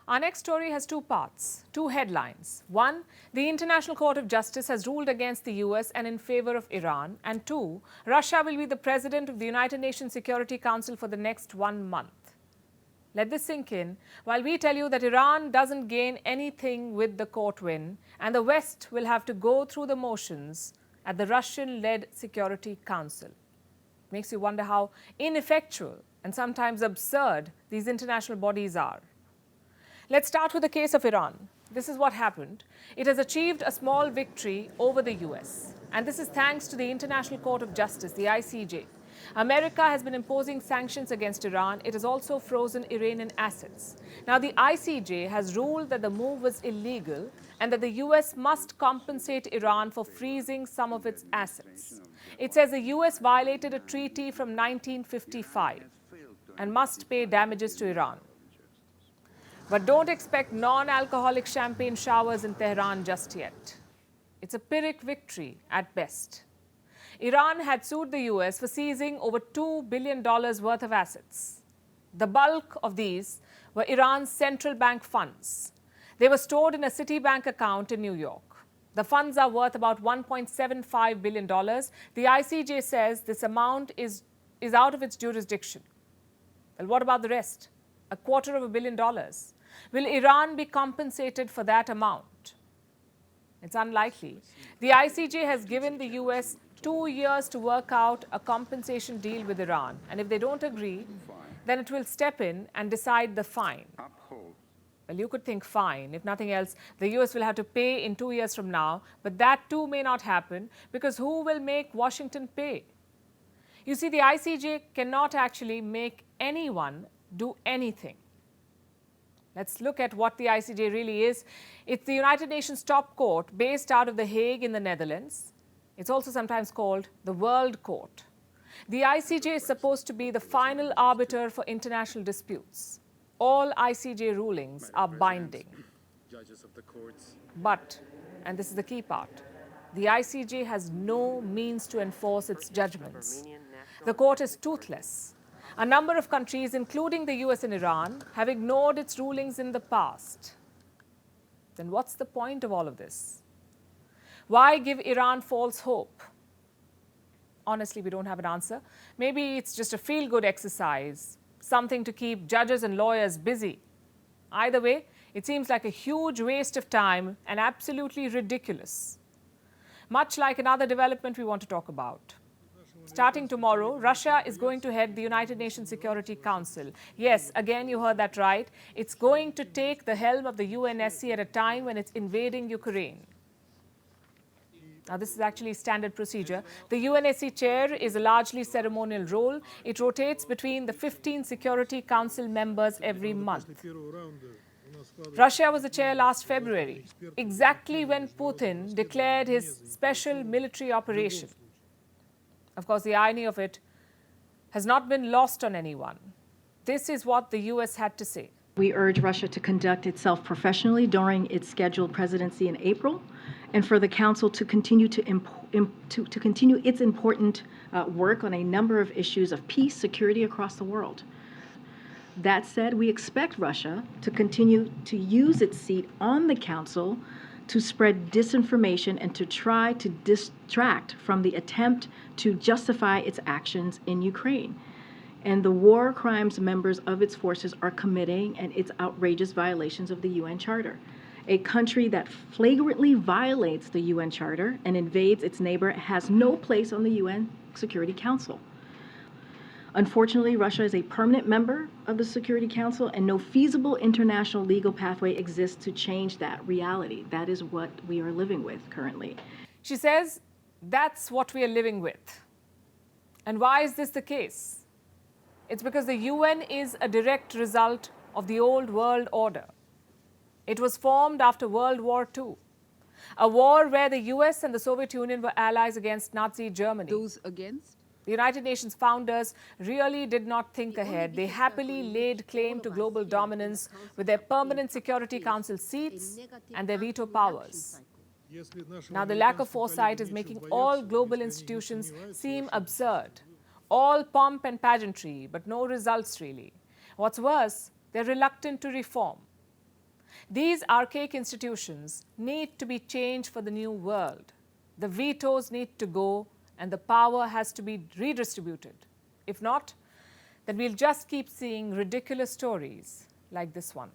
Our next story has two parts, two headlines. One, the International Court of Justice has ruled against the US and in favor of Iran. And two, Russia will be the president of the United Nations Security Council for the next 1 month. Let this sink in while we tell you that Iran doesn't gain anything with the court win and the West will have to go through the motions at the Russian-led Security Council. Makes you wonder how ineffectual and sometimes absurd these international bodies are. Let's start with the case of Iran. This is what happened. It has achieved a small victory over the US. And this is thanks to the International Court of Justice, the ICJ. America has been imposing sanctions against Iran. It has also frozen Iranian assets. Now, the ICJ has ruled that the move was illegal and that the US must compensate Iran for freezing some of its assets. It says the US violated a treaty from 1955 and must pay damages to Iran. But don't expect non-alcoholic champagne showers in Tehran just yet. It's a Pyrrhic victory at best. Iran had sued the US for seizing over $2 billion worth of assets. The bulk of these were Iran's central bank funds. They were stored in a Citibank account in New York. The funds are worth about $1.75 billion. The ICJ says this amount is out of its jurisdiction. Well, what about the rest? $250 million. Will Iran be compensated for that amount? It's unlikely. The ICJ has given the US 2 years to work out a compensation deal with Iran. And if they don't agree, then it will step in and decide the fine. Well, you could think fine. If nothing else, the US will have to pay in 2 years from now. But that too may not happen because who will make Washington pay? You see, the ICJ cannot actually make anyone do anything. Let's look at what the ICJ really is. It's the United Nations top court based out of The Hague in the Netherlands. It's also sometimes called the World Court. The ICJ is supposed to be the final arbiter for international disputes. All ICJ rulings are binding. Judges of the courts. But, and this is the key part, the ICJ has no means to enforce its judgments. The court is toothless. A number of countries, including the US and Iran, have ignored its rulings in the past. Then what's the point of all of this? Why give Iran false hope? Honestly, we don't have an answer. Maybe it's just a feel-good exercise, something to keep judges and lawyers busy. Either way, it seems like a huge waste of time and absolutely ridiculous. Much like another development we want to talk about. Starting tomorrow, Russia is going to head the United Nations Security Council. Yes, again, you heard that right. It's going to take the helm of the UNSC at a time when it's invading Ukraine. Now, this is actually standard procedure. The UNSC chair is a largely ceremonial role. It rotates between the 15 Security Council members every month. Russia was the chair last February, exactly when Putin declared his special military operation. Of course, the irony of it has not been lost on anyone. This is what the US had to say. We urge Russia to conduct itself professionally during its scheduled presidency in April, and for the Council to continue to continue its important work on a number of issues of peace, security across the world. That said, we expect Russia to continue to use its seat on the Council to spread disinformation and to try to distract from the attempt to justify its actions in Ukraine and the war crimes members of its forces are committing and its outrageous violations of the UN Charter. A country that flagrantly violates the UN Charter and invades its neighbor has no place on the UN Security Council. Unfortunately, Russia is a permanent member of the Security Council, and no feasible international legal pathway exists to change that reality. That is what we are living with currently. She says that's what we are living with. And why is this the case? It's because the UN is a direct result of the old world order. It was formed after World War II, a war where the US and the Soviet Union were allies against Nazi Germany. Those against? The United Nations founders really did not think ahead. They happily laid claim to global dominance with their permanent Security Council seats and their veto powers. Now, the lack of foresight is making all global institutions seem absurd. All pomp and pageantry, but no results really. What's worse, they're reluctant to reform. These archaic institutions need to be changed for the new world. The vetoes need to go and the power has to be redistributed. If not, then we'll just keep seeing ridiculous stories like this one.